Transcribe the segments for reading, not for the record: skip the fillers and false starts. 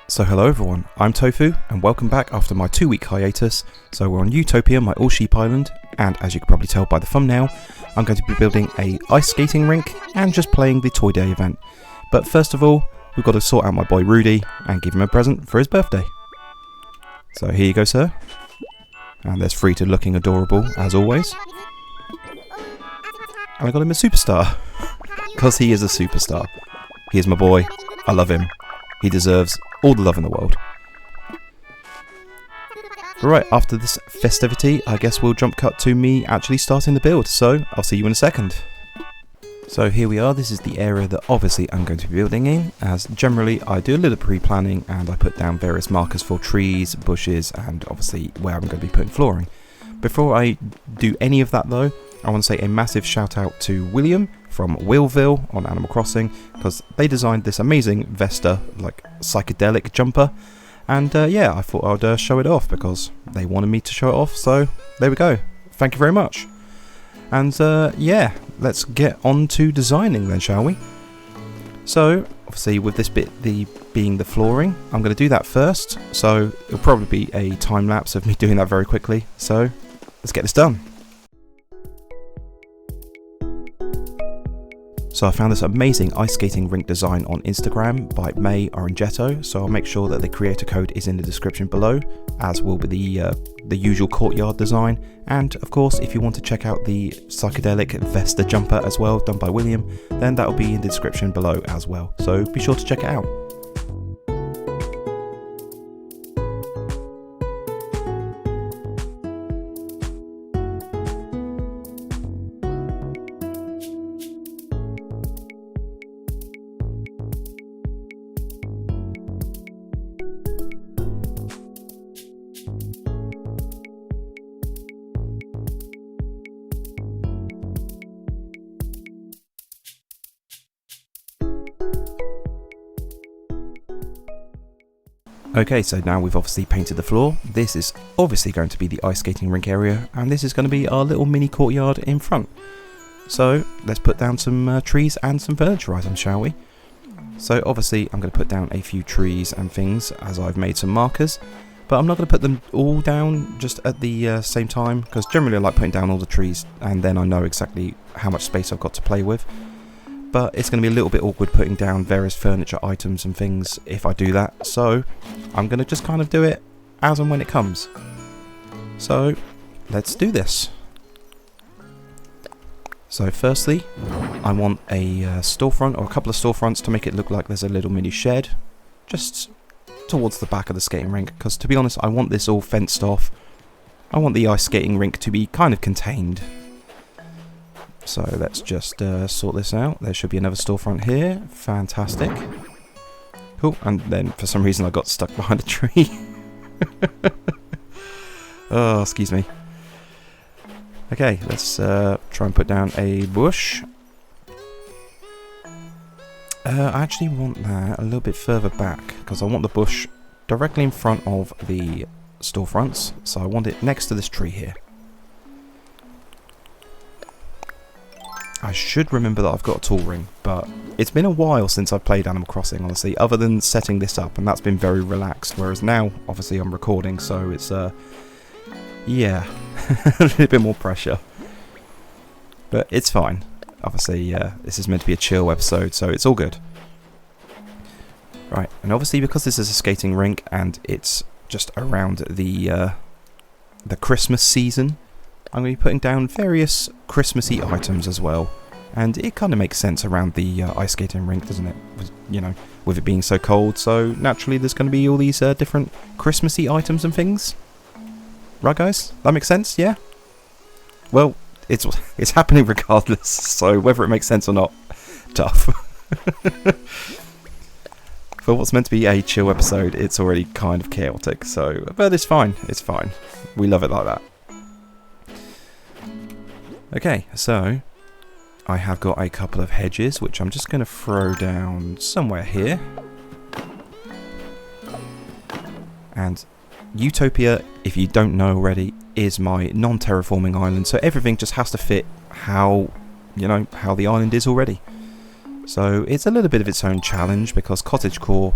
So hello everyone, I'm Tofu and welcome back after my 2-week hiatus. So we're on Ewetopia, my all-sheep island, and as you can probably tell by the thumbnail, I'm going to be building a ice skating rink and just playing the Toy Day event. But first of all, we've got to sort out my boy Rudy and give him a present for his birthday. So here you go, sir. And there's Frida looking adorable as always. And I got him a superstar, because he is a superstar. He is my boy, I love him. He deserves all the love in the world. Right, after this festivity, I guess we'll jump cut to me actually starting the build, so I'll see you in a second. So here we are, this is the area that obviously I'm going to be building in, as generally I do a little pre-planning and I put down various markers for trees, bushes, and obviously where I'm going to be putting flooring. Before I do any of that though, I want to say a massive shout out to William from Willville on Animal Crossing, because they designed this amazing Vesta, like psychedelic jumper, and yeah, I thought I'd show it off because they wanted me to show it off, so there we go. Thank you very much. And yeah, let's get on to designing then, shall we? So obviously with this bit being the flooring, I'm going to do that first, so it'll probably be a time lapse of me doing that very quickly, so let's get this done. So I found this amazing ice skating rink design on Instagram by May Orangeto, so I'll make sure that the creator code is in the description below, as will be the usual courtyard design, and of course if you want to check out the psychedelic Vesta jumper as well, done by William, then that will be in the description below as well, so be sure to check it out. Okay, so now we've obviously painted the floor. This is obviously going to be the ice skating rink area, and this is going to be our little mini courtyard in front. So let's put down some trees and some furniture items, shall we? So obviously I'm going to put down a few trees and things as I've made some markers, but I'm not going to put them all down just at the same time, because generally I like putting down all the trees and then I know exactly how much space I've got to play with. But it's going to be a little bit awkward putting down various furniture items and things if I do that, so I'm going to just kind of do it as and when it comes. So let's do this. So firstly, I want a storefront, or a couple of storefronts, to make it look like there's a little mini shed just towards the back of the skating rink, because to be honest I want this all fenced off. I want the ice skating rink to be kind of contained. So let's just sort this out. There should be another storefront here. Fantastic. Cool. And then for some reason I got stuck behind a tree. Oh, excuse me. Okay, let's try and put down a bush. I actually want that a little bit further back, because I want the bush directly in front of the storefronts. So I want it next to this tree here. I should remember that I've got a tool ring, but it's been a while since I've played Animal Crossing, honestly, other than setting this up, and that's been very relaxed, whereas now, obviously, I'm recording, so it's, yeah, a little bit more pressure. But it's fine. Obviously, this is meant to be a chill episode, so it's all good. Right, and obviously, because this is a skating rink, and it's just around the Christmas season, I'm going to be putting down various Christmassy items as well, and it kind of makes sense around the ice skating rink, doesn't it? You know, with it being so cold, so naturally there's going to be all these different Christmassy items and things. Right, guys? That makes sense, yeah? Well, it's happening regardless, so whether it makes sense or not, tough. For what's meant to be a chill episode, it's already kind of chaotic, so, but it's fine, it's fine. We love it like that. Okay, so I have got a couple of hedges, which I'm just going to throw down somewhere here. And Ewetopia, if you don't know already, is my non-terraforming island, so everything just has to fit how, you know, how the island is already. So it's a little bit of its own challenge, because cottagecore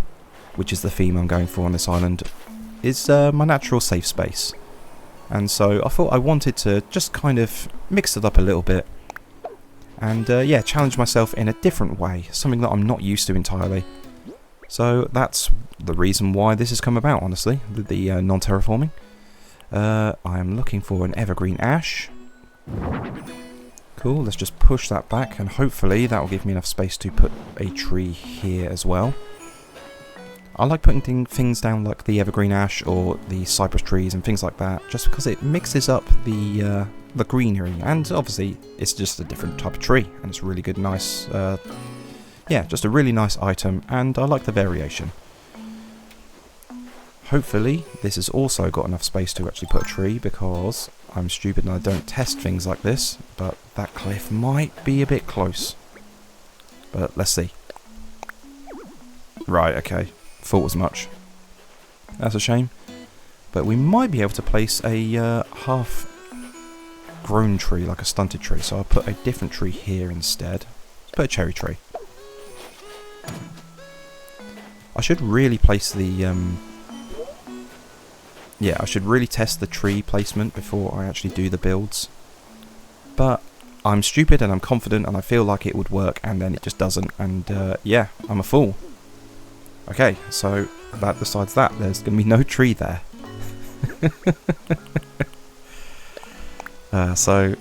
which is the theme I'm going for on this island, is my natural safe space. And so I thought I wanted to just kind of mix it up a little bit and yeah, challenge myself in a different way, something that I'm not used to entirely. So that's the reason why this has come about, honestly, the non-terraforming. I am looking for an evergreen ash. Cool, let's just push that back and hopefully that will give me enough space to put a tree here as well. I like putting things down like the evergreen ash or the cypress trees and things like that, just because it mixes up the greenery, and obviously it's just a different type of tree, and it's really good, nice, yeah, just a really nice item, and I like the variation. Hopefully this has also got enough space to actually put a tree, because I'm stupid and I don't test things like this, but that cliff might be a bit close. But let's see. Right, okay. Thought as much. That's a shame. But we might be able to place a half-grown tree, like a stunted tree. So I'll put a different tree here instead. Let's put a cherry tree. I should really place the... yeah, I should really test the tree placement before I actually do the builds. But I'm stupid and I'm confident and I feel like it would work, and then it just doesn't. And yeah, I'm a fool. Okay, so that decides that. There's going to be no tree there. So,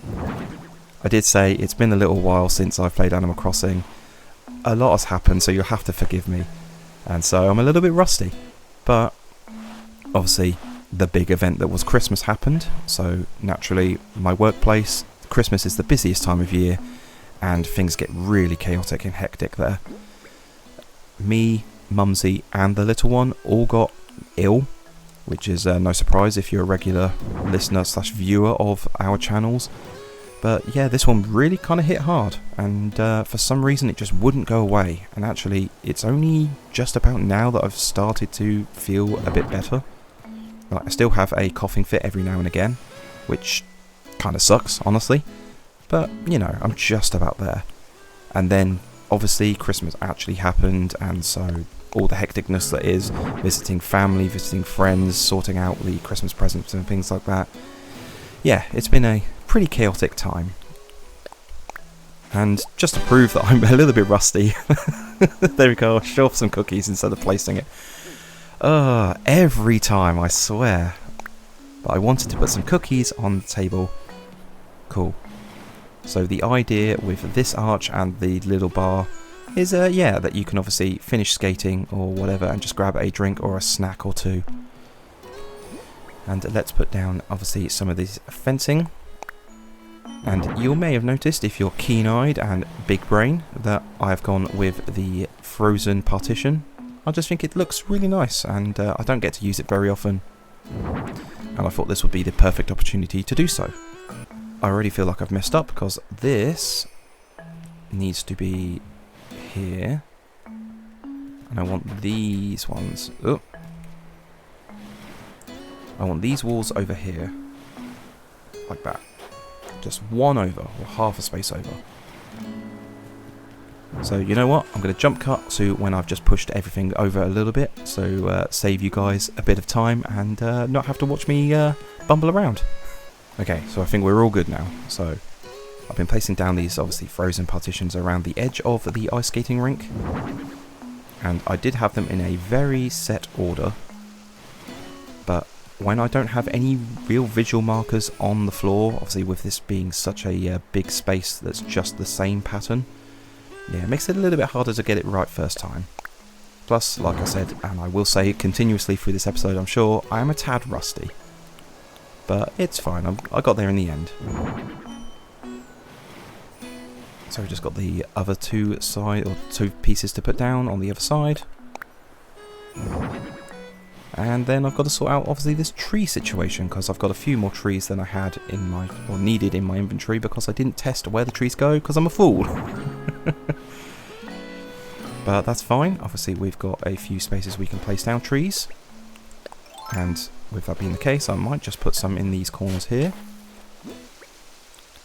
I did say it's been a little while since I've played Animal Crossing. A lot has happened, so you'll have to forgive me. And so I'm a little bit rusty. But, obviously, the big event that was Christmas happened. So, naturally, my workplace, Christmas is the busiest time of year. And things get really chaotic and hectic there. Me, Mumsy and the little one all got ill, which is no surprise if you're a regular listener / viewer of our channels. But yeah, this one really kind of hit hard, and for some reason it just wouldn't go away. And actually, it's only just about now that I've started to feel a bit better. Like, I still have a coughing fit every now and again, which kind of sucks, honestly. But, you know, I'm just about there. And then, obviously, Christmas actually happened, and so all the hecticness that is, visiting family, visiting friends, sorting out the Christmas presents and things like that. Yeah, it's been a pretty chaotic time. And just to prove that I'm a little bit rusty, there we go, I'll show off some cookies instead of placing it. Every time, I swear. But I wanted to put some cookies on the table. Cool. So the idea with this arch and the little bar is, yeah, that you can obviously finish skating or whatever and just grab a drink or a snack or two. And let's put down, obviously, some of this fencing. And you may have noticed, if you're keen-eyed and big brain, that I've gone with the frozen partition. I just think it looks really nice, and I don't get to use it very often. And I thought this would be the perfect opportunity to do so. I already feel like I've messed up, because this needs to be here, and I want these ones. Oh, I want these walls over here, like that. Just one over, or half a space over. So you know what? I'm going to jump cut to when I've just pushed everything over a little bit, so save you guys a bit of time and not have to watch me bumble around. Okay, so I think we're all good now. So I've been placing down these, obviously, frozen partitions around the edge of the ice skating rink. And I did have them in a very set order. But when I don't have any real visual markers on the floor, obviously with this being such a big space that's just the same pattern, yeah, it makes it a little bit harder to get it right first time. Plus, like I said, and I will say continuously through this episode, I'm sure, I am a tad rusty. But it's fine, I got there in the end. So we've just got the other two pieces to put down on the other side. And then I've got to sort out, obviously, this tree situation, because I've got a few more trees than I had in my, or needed in my inventory, because I didn't test where the trees go, because I'm a fool. But that's fine. Obviously, we've got a few spaces we can place down trees. And with that being the case, I might just put some in these corners here.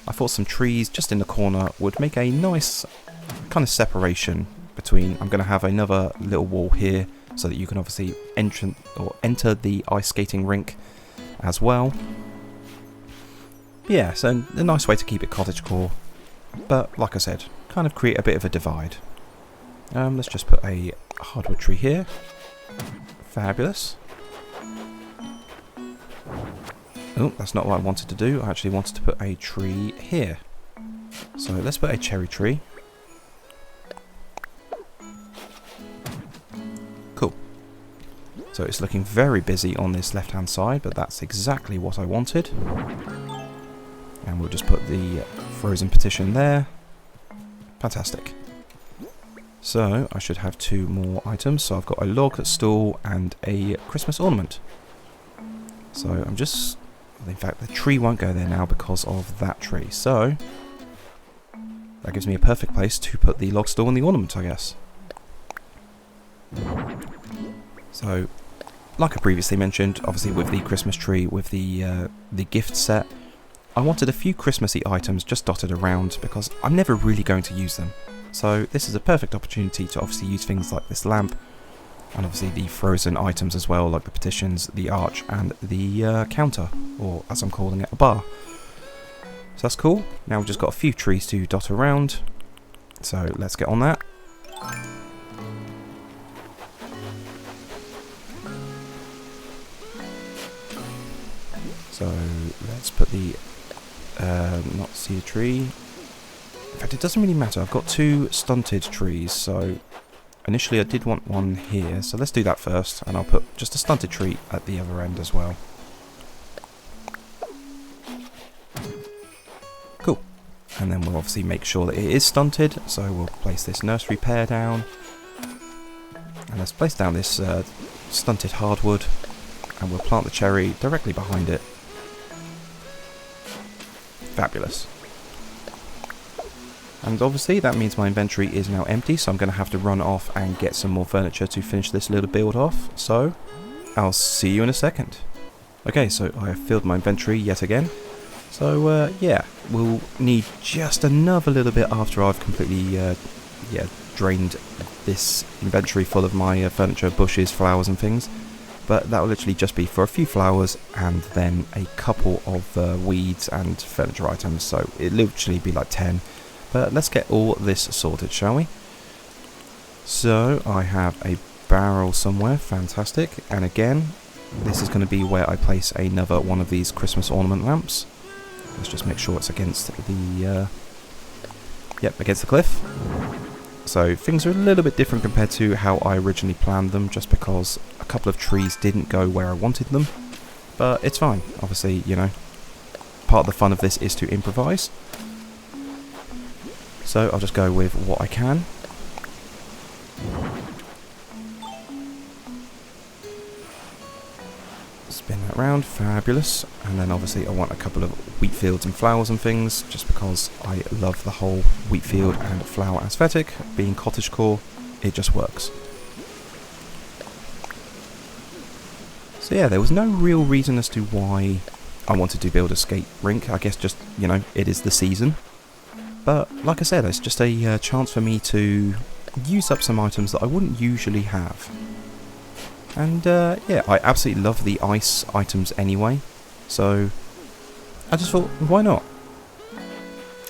I thought some trees just in the corner would make a nice kind of separation between... I'm going to have another little wall here so that you can obviously enter the ice skating rink as well. Yeah, so a nice way to keep it cottagecore, but like I said, kind of create a bit of a divide. Let's just put a hardwood tree here. Fabulous. Oh, that's not what I wanted to do. I actually wanted to put a tree here. So let's put a cherry tree. Cool. So it's looking very busy on this left hand side, but that's exactly what I wanted. And we'll just put the frozen petition there. Fantastic. So I should have 2 more items. So I've got a log, a stool, and a Christmas ornament. So I'm just... in fact, the tree won't go there now because of that tree. So that gives me a perfect place to put the log stool and the ornament, I guess. So, like I previously mentioned, obviously with the Christmas tree, with the gift set, I wanted a few Christmassy items just dotted around because I'm never really going to use them. So this is a perfect opportunity to obviously use things like this lamp, and obviously the frozen items as well, like the petitions, the arch, and the counter, or as I'm calling it, a bar. So that's cool. Now we've just got a few trees to dot around, so let's get on that. So let's put the, not cedar tree. In fact, it doesn't really matter. I've got 2 stunted trees, so initially I did want one here, so let's do that first, and I'll put just a stunted tree at the other end as well. Cool. And then we'll obviously make sure that it is stunted, so we'll place this nursery pear down. And let's place down this stunted hardwood, and we'll plant the cherry directly behind it. Fabulous. And obviously that means my inventory is now empty, so I'm going to have to run off and get some more furniture to finish this little build off. So I'll see you in a second. Okay, so I have filled my inventory yet again. So yeah, we'll need just another little bit after I've completely drained this inventory full of my furniture, bushes, flowers and things. But that will literally just be for a few flowers and then a couple of weeds and furniture items, so it'll literally be like 10. But let's get all this sorted, shall we? So I have a barrel somewhere, fantastic. And again, this is going to be where I place another one of these Christmas ornament lamps. Let's just make sure it's against the, against the cliff. So things are a little bit different compared to how I originally planned them, just because a couple of trees didn't go where I wanted them. But it's fine, obviously, you know, part of the fun of this is to improvise. So I'll just go with what I can. Spin that round, fabulous. And then obviously I want a couple of wheat fields and flowers and things, just because I love the whole wheat field and flower aesthetic. Being cottagecore, it just works. So yeah, there was no real reason as to why I wanted to build a skate rink. I guess just, you know, it is the season. But like I said, it's just a chance for me to use up some items that I wouldn't usually have. And yeah, I absolutely love the ice items anyway, so I just thought, why not?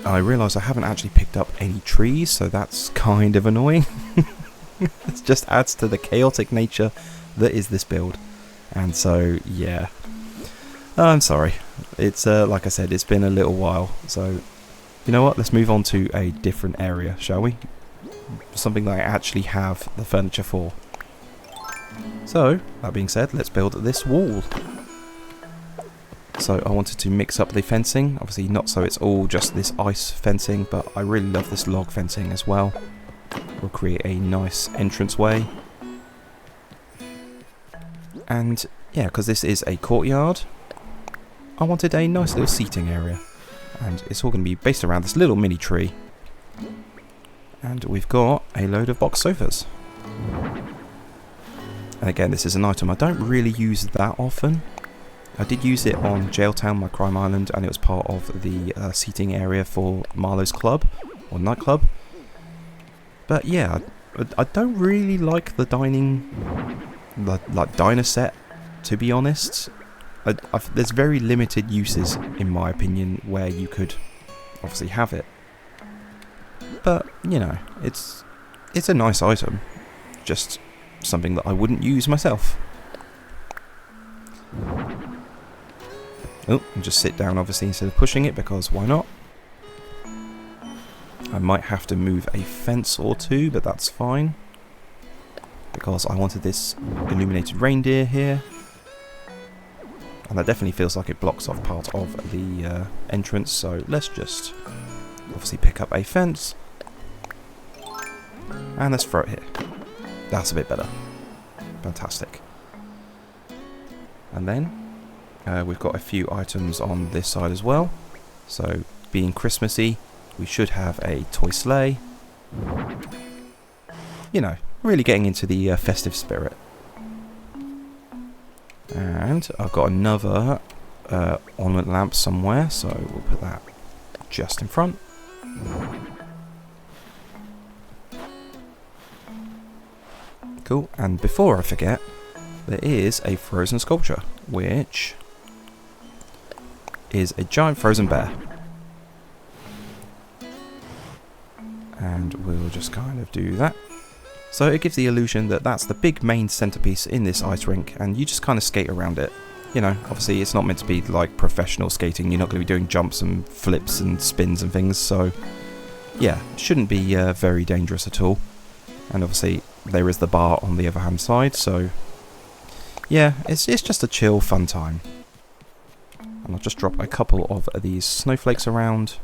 I realise I haven't actually picked up any trees, so that's kind of annoying. It just adds to the chaotic nature that is this build. And so, yeah. I'm sorry. It's, like I said, it's been a little while, so you know what, let's move on to a different area, shall we? Something that I actually have the furniture for. So, that being said, let's build this wall. So I wanted to mix up the fencing, obviously not so it's all just this ice fencing, but I really love this log fencing as well. We'll create a nice entranceway. And yeah, because this is a courtyard, I wanted a nice little seating area. And it's all going to be based around this little mini tree. And we've got a load of box sofas. And again, this is an item I don't really use that often. I did use it on Jailtown, my crime island, and it was part of the seating area for Marlowe's club, or nightclub. But yeah, I don't really like the diner set, to be honest. There's very limited uses, in my opinion, where you could obviously have it. But, you know, it's a nice item. Just something that I wouldn't use myself. Oh, and just sit down, obviously, instead of pushing it, because why not? I might have to move a fence or two, but that's fine. Because I wanted this illuminated reindeer here. And that definitely feels like it blocks off part of the entrance, so let's just obviously pick up a fence. And let's throw it here. That's a bit better. Fantastic. And then we've got a few items on this side as well. So, being Christmassy, we should have a toy sleigh. You know, really getting into the festive spirit. And I've got another ornament lamp somewhere, so we'll put that just in front. Cool, and before I forget, there is a frozen sculpture, which is a giant frozen bear. And we'll just kind of do that. So it gives the illusion that that's the big main centerpiece in this ice rink, and you just kind of skate around it. You know, obviously it's not meant to be like professional skating, you're not going to be doing jumps and flips and spins and things, so yeah, it shouldn't be very dangerous at all. And obviously there is the bar on the other hand side, so yeah, it's just a chill, fun time. And I'll just drop a couple of these snowflakes around,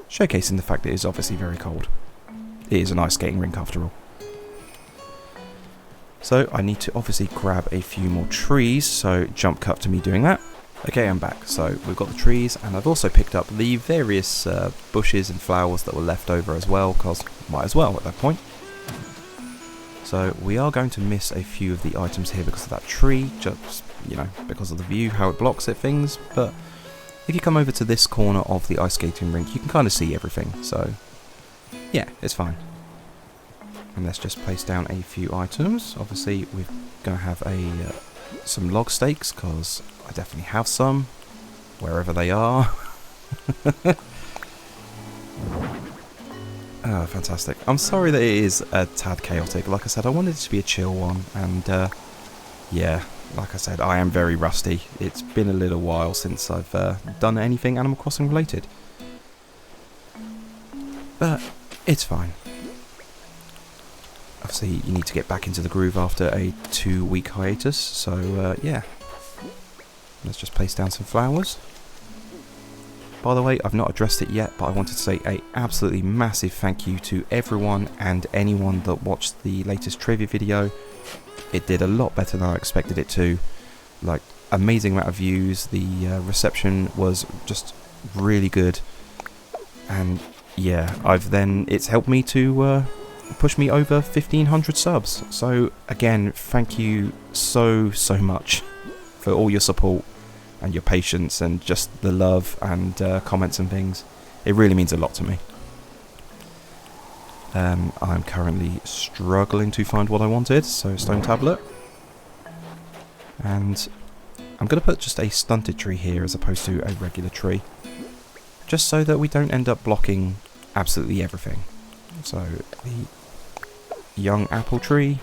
showcasing the fact that it is obviously very cold. It is an ice skating rink after all. So I need to obviously grab a few more trees, so jump cut to me doing that. Okay, I'm back. So we've got the trees, and I've also picked up the various bushes and flowers that were left over as well, because might as well at that point. So we are going to miss a few of the items here because of that tree, just, you know, because of the view, how it blocks it, things. But if you come over to this corner of the ice skating rink, you can kind of see everything. So yeah, it's fine. And let's just place down a few items. Obviously, we're going to have some log stakes, because I definitely have some, wherever they are. Oh, fantastic. I'm sorry that it is a tad chaotic. Like I said, I wanted it to be a chill one, and yeah, like I said, I am very rusty. It's been a little while since I've done anything Animal Crossing related. But it's fine. Obviously, you need to get back into the groove after a 2-week hiatus, so yeah. Let's just place down some flowers. By the way, I've not addressed it yet, but I wanted to say a absolutely massive thank you to everyone and anyone that watched the latest trivia video. It did a lot better than I expected it to. Like, amazing amount of views, the reception was just really good. And yeah, it's helped me to push me over 1,500 subs. So again, thank you so much for all your support and your patience and just the love and comments and things. It really means a lot to me. I'm currently struggling to find what I wanted, so stone tablet. And I'm going to put just a stunted tree here as opposed to a regular tree, just so that we don't end up blocking absolutely everything. So the young apple tree,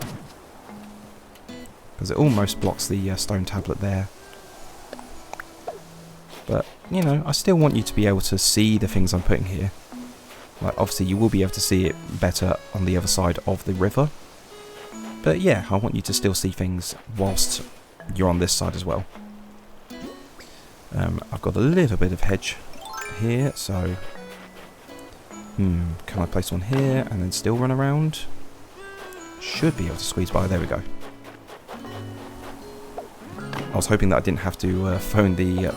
because it almost blocks the stone tablet there. But, you know, I still want you to be able to see the things I'm putting here. Like, obviously you will be able to see it better on the other side of the river. But yeah, I want you to still see things whilst you're on this side as well. I've got a little bit of hedge here, so... can I place one here and then still run around? Should be able to squeeze by, there we go. I was hoping that I didn't have to phone the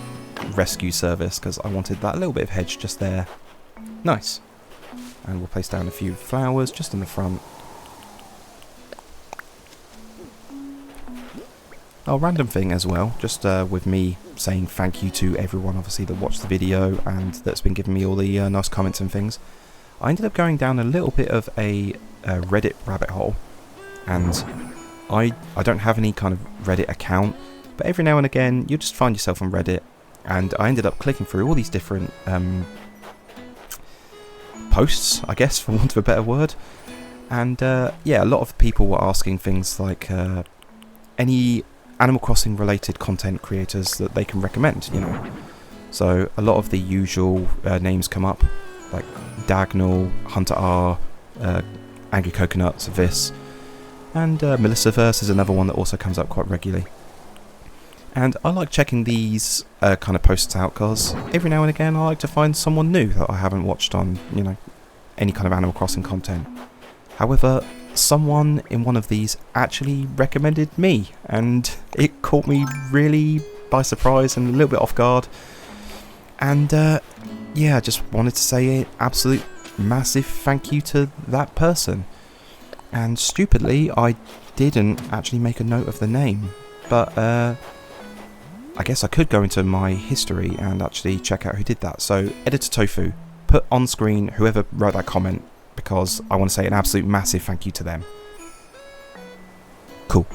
rescue service, because I wanted that little bit of hedge just there. Nice. And we'll place down a few flowers just in the front. Oh, random thing as well, just with me saying thank you to everyone obviously that watched the video and that's been giving me all the nice comments and things. I ended up going down a little bit of a Reddit rabbit hole, and I don't have any kind of Reddit account, but every now and again you just find yourself on Reddit, and I ended up clicking through all these different posts, I guess, for want of a better word, and yeah, a lot of people were asking things like any Animal Crossing related content creators that they can recommend, you know. So a lot of the usual names come up, like Dagnall, Hunter R, Angry Coconuts, Vis, and Melissaverse is another one that also comes up quite regularly. And I like checking these kind of posts out because every now and again I like to find someone new that I haven't watched on, you know, any kind of Animal Crossing content. However, someone in one of these actually recommended me, and it caught me really by surprise and a little bit off guard. And yeah, I just wanted to say an absolute massive thank you to that person. And stupidly, I didn't actually make a note of the name, but I guess I could go into my history and actually check out who did that. So, Editor Tofu, put on screen whoever wrote that comment, because I want to say an absolute massive thank you to them. Cool.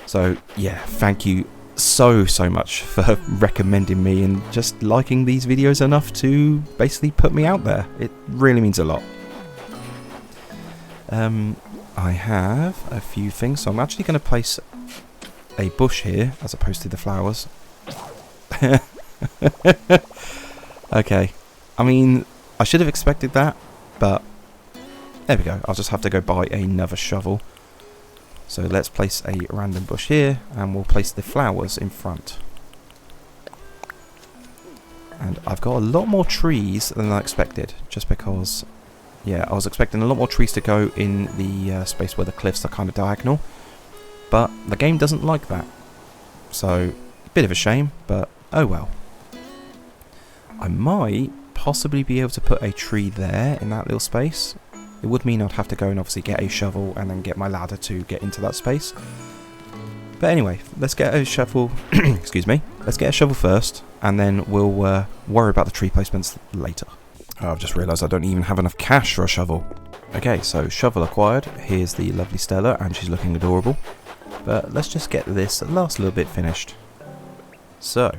So, yeah, thank you so much for recommending me and just liking these videos enough to basically put me out there. It really means a lot. I have a few things, so I'm actually going to place a bush here as opposed to the flowers. Okay, I mean, I should have expected that, but there we go. I'll just have to go buy another shovel. So let's place a random bush here, and we'll place the flowers in front. And I've got a lot more trees than I expected, just because, yeah, I was expecting a lot more trees to go in the space where the cliffs are kind of diagonal, but the game doesn't like that. So, a bit of a shame, but oh well. I might possibly be able to put a tree there in that little space. It would mean I'd have to go and obviously get a shovel and then get my ladder to get into that space. But anyway, let's get a shovel. Excuse me. Let's get a shovel first, and then we'll worry about the tree placements later. Oh, I've just realised I don't even have enough cash for a shovel. Okay, so shovel acquired. Here's the lovely Stella, and she's looking adorable. But let's just get this last little bit finished. So,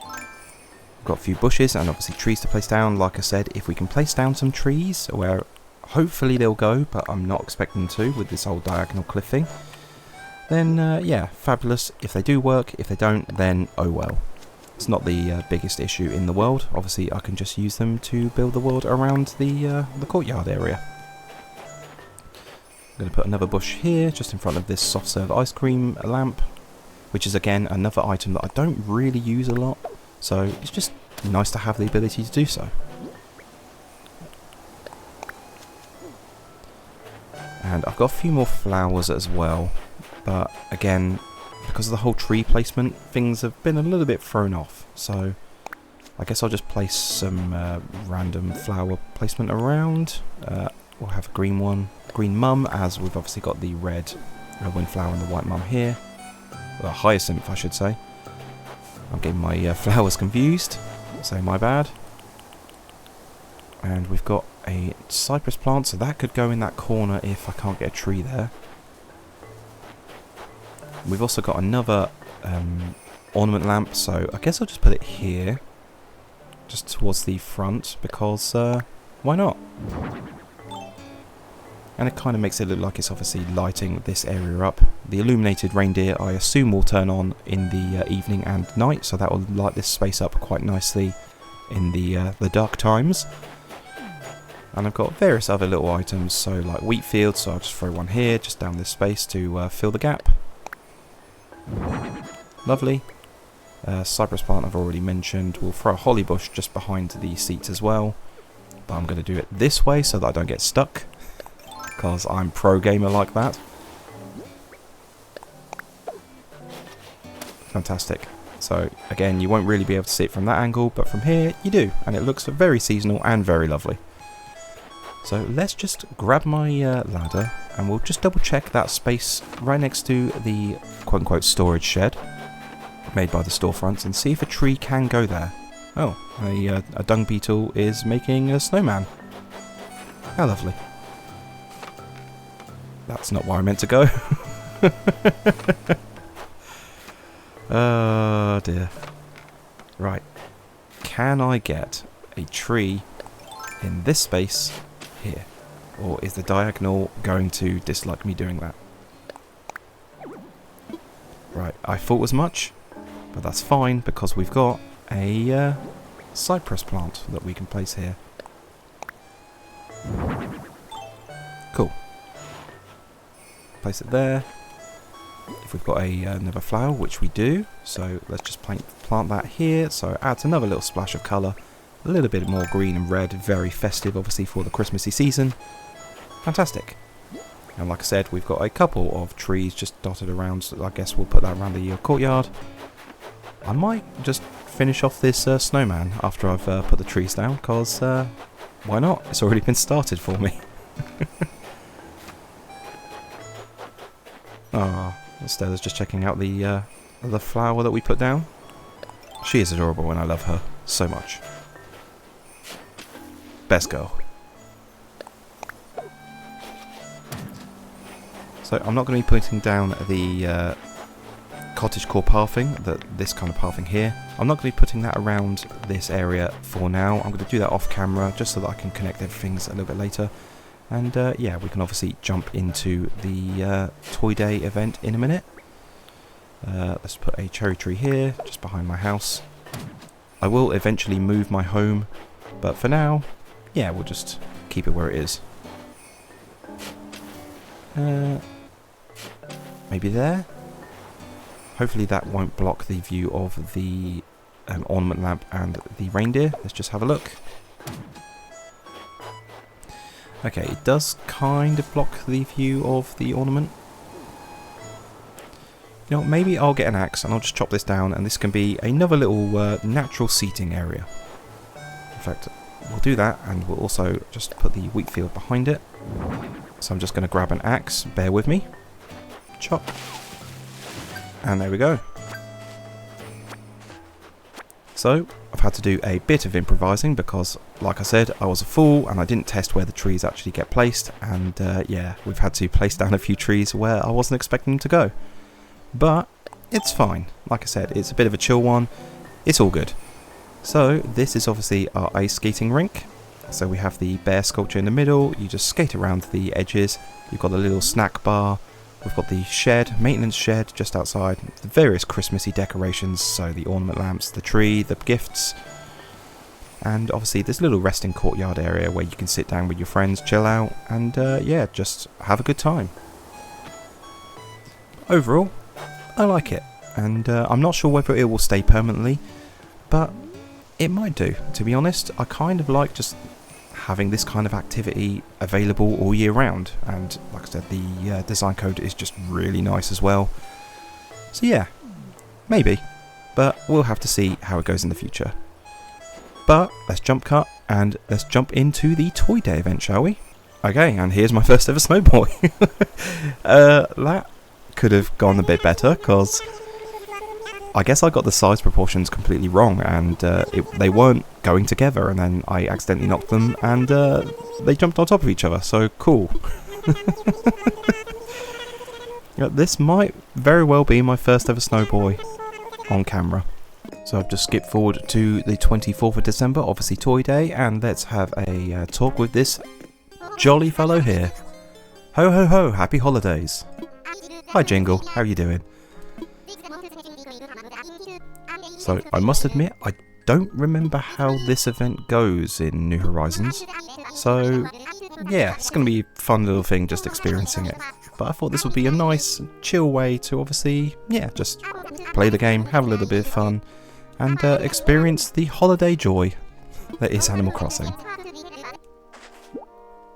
we've got a few bushes and obviously trees to place down. Like I said, if we can place down some trees where hopefully they'll go, but I'm not expecting to with this whole diagonal cliff thing, then yeah, fabulous. If they do work, if they don't, then oh well. It's not the biggest issue in the world. Obviously I can just use them to build the world around the courtyard area. I'm going to put another bush here just in front of this soft serve ice cream lamp, which is again another item that I don't really use a lot, so it's just nice to have the ability to do so. And I've got a few more flowers as well, but again, because of the whole tree placement, things have been a little bit thrown off. So I guess I'll just place some random flower placement around. We'll have a green one, green mum, as we've obviously got the red windflower and the white mum here. Well, hyacinth, I should say. I'm getting my flowers confused, so my bad. And we've got a cypress plant, so that could go in that corner if I can't get a tree there. We've also got another ornament lamp, so I guess I'll just put it here, just towards the front, because why not? And it kind of makes it look like it's obviously lighting this area up. The illuminated reindeer I assume will turn on in the evening and night, so that will light this space up quite nicely in the dark times. And I've got various other little items, so like wheat fields, so I'll just throw one here, just down this space to fill the gap. Lovely. Cypress plant I've already mentioned. We'll throw a holly bush just behind the seats as well. But I'm going to do it this way so that I don't get stuck, because I'm pro gamer like that. Fantastic. So again, you won't really be able to see it from that angle, but from here you do, and it looks very seasonal and very lovely. So let's just grab my ladder, and we'll just double check that space right next to the quote-unquote storage shed made by the storefronts and see if a tree can go there. Oh, a dung beetle is making a snowman. How lovely. That's not where I meant to go. Oh dear. Right. Can I get a tree in this space here? Or is the diagonal going to dislike me doing that? Right, I thought as much, but that's fine because we've got a cypress plant that we can place here. Cool. Place it there. If we've got another flower, which we do, so let's just plant that here, so it adds another little splash of colour, a little bit more green and red, very festive obviously for the Christmassy season. Fantastic. And like I said, we've got a couple of trees just dotted around, so I guess we'll put that around the courtyard. I might just finish off this snowman after I've put the trees down, because why not? It's already been started for me. Ah. Stella's just checking out the flower that we put down. She is adorable and I love her so much. Best girl. So I'm not going to be putting down the cottagecore pathing, this kind of pathing here. I'm not going to be putting that around this area for now. I'm going to do that off camera just so that I can connect everything a little bit later. And yeah, we can obviously jump into the Toy Day event in a minute. Let's put a cherry tree here, just behind my house. I will eventually move my home, but for now, yeah, we'll just keep it where it is. Maybe there? Hopefully that won't block the view of the ornament lamp and the reindeer. Let's just have a look. Okay, it does kind of block the view of the ornament. You know, maybe I'll get an axe and I'll just chop this down, and this can be another little natural seating area. In fact, we'll do that, and we'll also just put the wheat field behind it. So I'm just going to grab an axe, bear with me. Chop. And there we go. So, I've had to do a bit of improvising because, like I said, I was a fool and I didn't test where the trees actually get placed, and yeah, we've had to place down a few trees where I wasn't expecting them to go. But it's fine. Like I said, it's a bit of a chill one. It's all good. So, this is obviously our ice skating rink. So we have the bear sculpture in the middle, you just skate around the edges, you've got a little snack bar. We've got the shed, maintenance shed just outside, the various Christmassy decorations, so the ornament lamps, the tree, the gifts, and obviously this little resting courtyard area where you can sit down with your friends, chill out, and yeah, just have a good time. Overall, I like it, and I'm not sure whether it will stay permanently, but it might do, to be honest. I kind of like just having this kind of activity available all year round, and like I said, the design code is just really nice as well. So yeah, maybe, but we'll have to see how it goes in the future. But let's jump cut and let's jump into the Toy Day event, shall we? Okay, and here's my first ever snowboy. That could have gone a bit better because I guess I got the size proportions completely wrong, and they weren't going together, and then I accidentally knocked them, and they jumped on top of each other, so cool. Yeah, this might very well be my first ever snowboy on camera. So I've just skipped forward to the 24th of December, obviously Toy Day, and let's have a talk with this jolly fellow here. Ho ho ho, happy holidays. Hi Jingle, how are you doing? So, I must admit, I don't remember how this event goes in New Horizons. So, yeah, it's going to be a fun little thing just experiencing it. But I thought this would be a nice, chill way to obviously, yeah, just play the game, have a little bit of fun, and experience the holiday joy that is Animal Crossing.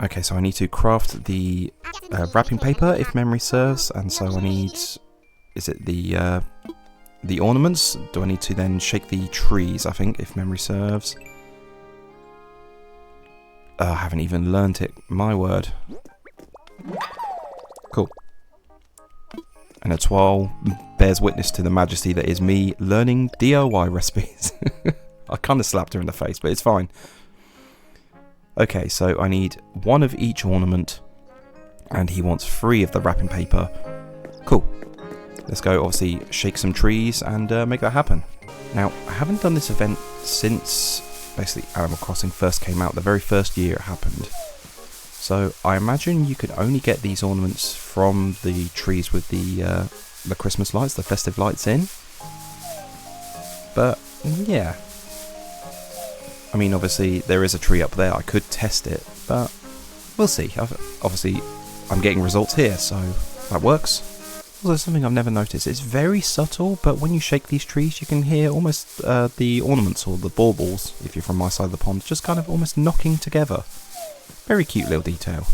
Okay, so I need to craft the wrapping paper, if memory serves, and so I need... Is it the ornaments? Do I need to then shake the trees, I think, if memory serves? I haven't even learnt it, my word. Cool. And a twirl bears witness to the majesty that is me learning DIY recipes. I kind of slapped her in the face, but it's fine. Okay, so I need 1 of each ornament, and he wants 3 of the wrapping paper. Cool. Let's go, obviously, shake some trees and make that happen. Now, I haven't done this event since basically Animal Crossing first came out, the very first year it happened. So I imagine you could only get these ornaments from the trees with the Christmas lights, the festive lights in. But yeah, I mean, obviously there is a tree up there. I could test it, but we'll see. Obviously, I'm getting results here, so that works. Also, something I've never noticed. It's very subtle, but when you shake these trees, you can hear almost the ornaments or the baubles, if you're from my side of the pond, just kind of almost knocking together. Very cute little detail.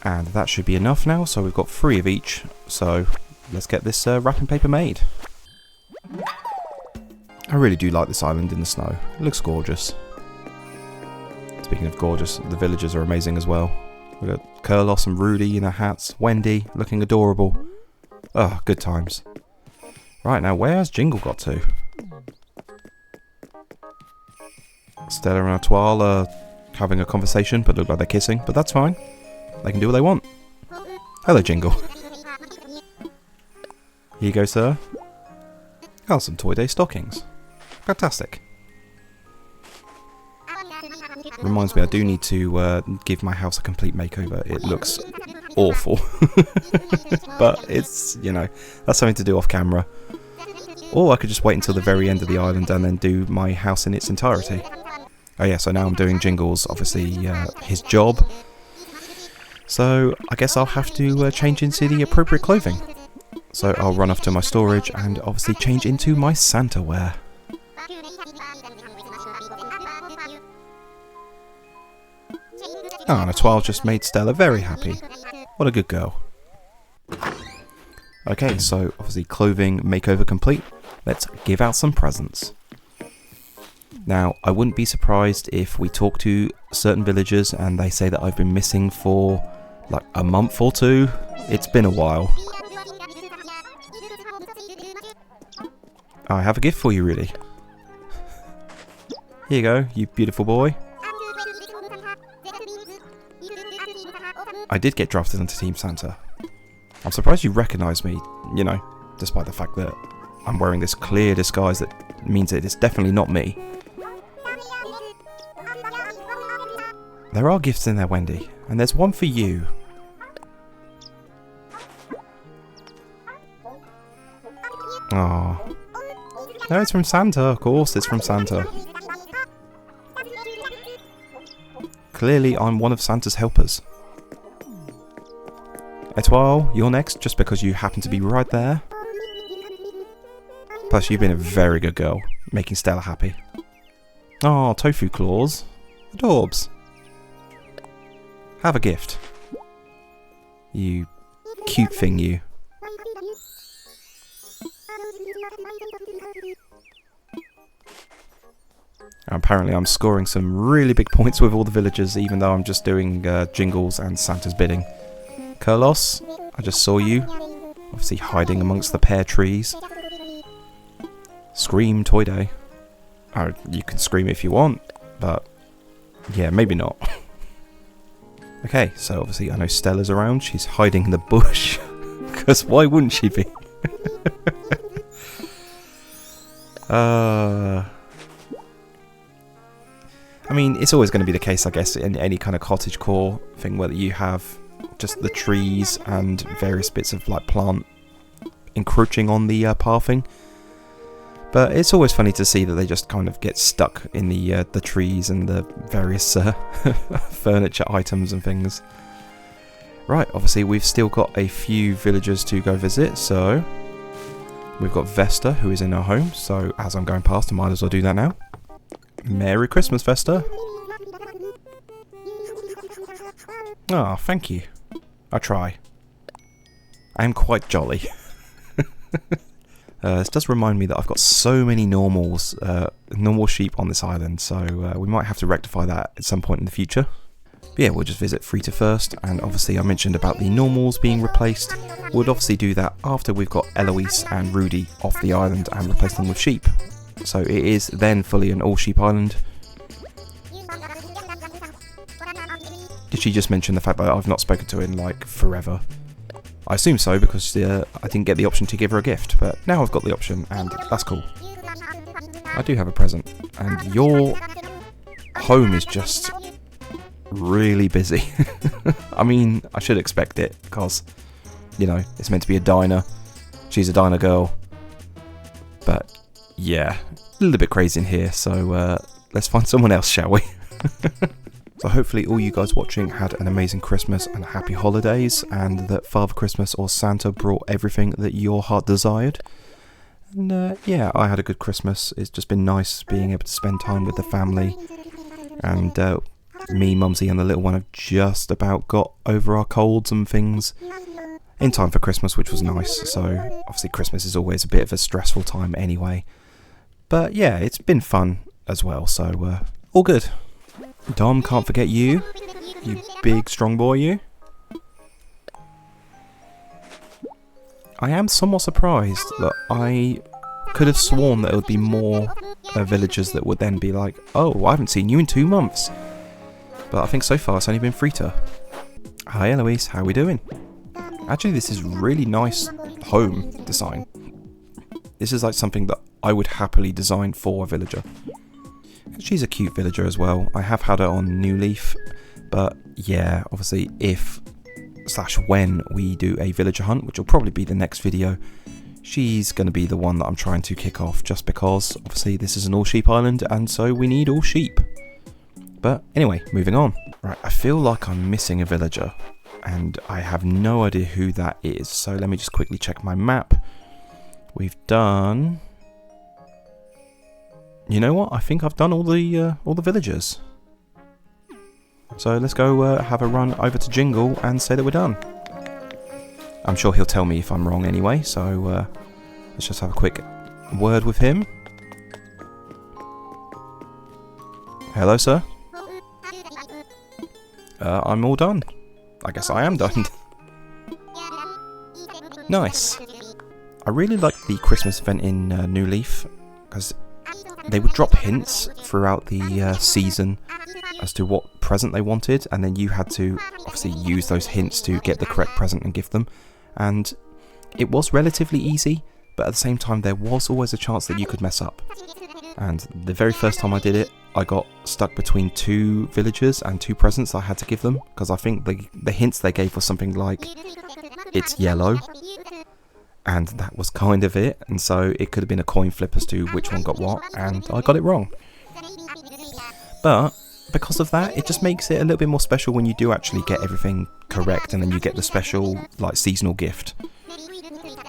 And that should be enough now, so we've got 3 of each. So let's get this wrapping paper made. I really do like this island in the snow. It looks gorgeous. Speaking of gorgeous, the villagers are amazing as well. We've got Curlos and Rudy in their hats, Wendy looking adorable. Oh, good times. Right, now where has Jingle got to? Stella and Etoile are having a conversation, but look like they're kissing, but that's fine. They can do what they want. Hello, Jingle. Here you go, sir. Oh, some Toy Day stockings. Fantastic. Reminds me, I do need to give my house a complete makeover. It looks awful. But it's, you know, that's something to do off camera. Or I could just wait until the very end of the island and then do my house in its entirety. Oh yeah, so now I'm doing Jingle's, obviously, his job. So I guess I'll have to change into the appropriate clothing. So I'll run off to my storage and obviously change into my Santa wear. Oh, and Etoile just made Stella very happy. What a good girl. Okay, so obviously clothing makeover complete. Let's give out some presents. Now, I wouldn't be surprised if we talk to certain villagers and they say that I've been missing for like a month or 2. It's been a while. I have a gift for you, really. Here you go, you beautiful boy. I did get drafted into Team Santa. I'm surprised you recognise me, you know, despite the fact that I'm wearing this clear disguise that means that it's definitely not me. There are gifts in there, Wendy, and there's one for you. Oh, no, it's from Santa, of course, it's from Santa. Clearly, I'm one of Santa's helpers. Etoile, you're next, just because you happen to be right there. Plus, you've been a very good girl, making Stella happy. Oh, Tofu claws. Adorbs. Have a gift. You cute thing, you. Apparently I'm scoring some really big points with all the villagers, even though I'm just doing Jingles and Santa's bidding. Curlos, I just saw you, obviously hiding amongst the pear trees. Scream, Toy Day. Oh, you can scream if you want, but yeah, maybe not. Okay, so obviously I know Stella's around, she's hiding in the bush, because why wouldn't she be? I mean, it's always going to be the case, I guess, in any kind of cottagecore thing, whether you have just the trees and various bits of like plant encroaching on the pathing. But it's always funny to see that they just kind of get stuck in the trees and the various furniture items and things. Right, obviously we've still got a few villagers to go visit, so we've got Vesta, who is in our home, so as I'm going past, I might as well do that now. Merry Christmas, Vesta. Ah, thank you. I try. I am quite jolly. This does remind me that I've got so many normal sheep on this island, so we might have to rectify that at some point in the future. But yeah, we'll just visit Frita first, and obviously I mentioned about the normals being replaced. We'll obviously do that after we've got Eloise and Rudy off the island and replace them with sheep. So it is then fully an all-sheep island. she just mentioned the fact that I've not spoken to her in like forever. I assume so because I didn't get the option to give her a gift, but now I've got the option and that's cool. I do have a present, and your home is just really busy. I mean, I should expect it because, you know, it's meant to be a diner. She's a diner girl. But yeah, a little bit crazy in here, so let's find someone else, shall we? So hopefully all you guys watching had an amazing Christmas and happy holidays, and that Father Christmas or Santa brought everything that your heart desired. And yeah, I had a good Christmas. It's just been nice being able to spend time with the family. And me, Mumsy and the little one have just about got over our colds and things in time for Christmas, which was nice. So obviously Christmas is always a bit of a stressful time anyway. But yeah, it's been fun as well, so all good. Dom, can't forget you. You big strong boy, you. I am somewhat surprised that I could have sworn that it would be more villagers that would then be like, oh, I haven't seen you in 2 months. But I think so far it's only been Frita. Hi Eloise, how are we doing? Actually, this is really nice home design. This is like something that I would happily design for a villager. She's a cute villager as well. I have had her on New Leaf, but yeah, obviously if/when we do a villager hunt, which will probably be the next video, she's going to be the one that I'm trying to kick off, just because obviously this is an all sheep island and so we need all sheep. But anyway, moving on. Right, I feel like I'm missing a villager and I have no idea who that is, so let me just quickly check my map. We've done... You know what? I think I've done all the villagers. So let's go have a run over to Jingle and say that we're done. I'm sure he'll tell me if I'm wrong anyway, so let's just have a quick word with him. Hello, sir. I'm all done. I guess I am done. Nice. I really like the Christmas event in New Leaf, because they would drop hints throughout the season as to what present they wanted, and then you had to obviously use those hints to get the correct present and give them. And it was relatively easy, but at the same time there was always a chance that you could mess up. And the very first time I did it, I got stuck between 2 villagers and 2 presents I had to give them, because I think the hints they gave was something like, it's yellow. And that was kind of it, and so it could have been a coin flip as to which one got what, and I got it wrong. But because of that, it just makes it a little bit more special when you do actually get everything correct, and then you get the special, like, seasonal gift.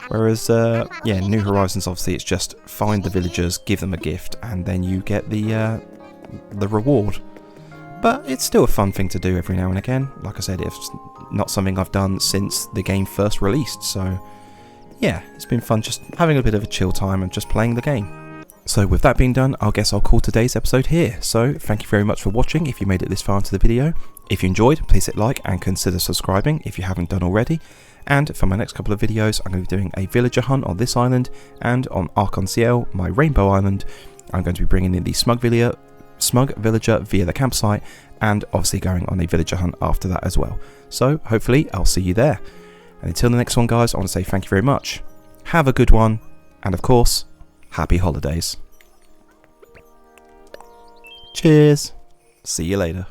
Whereas, yeah, New Horizons, obviously, it's just find the villagers, give them a gift, and then you get the reward. But it's still a fun thing to do every now and again. Like I said, it's not something I've done since the game first released, so... yeah, it's been fun just having a bit of a chill time and just playing the game. So with that being done, I guess I'll call today's episode here. So thank you very much for watching if you made it this far into the video. If you enjoyed, please hit like and consider subscribing if you haven't done already. And for my next couple of videos, I'm going to be doing a villager hunt on this island, and on Arc-en-Ciel, my rainbow island, I'm going to be bringing in the smug villager via the campsite, and obviously going on a villager hunt after that as well. So hopefully I'll see you there. And until the next one, guys, I want to say thank you very much. Have a good one. And of course, happy holidays. Cheers. See you later.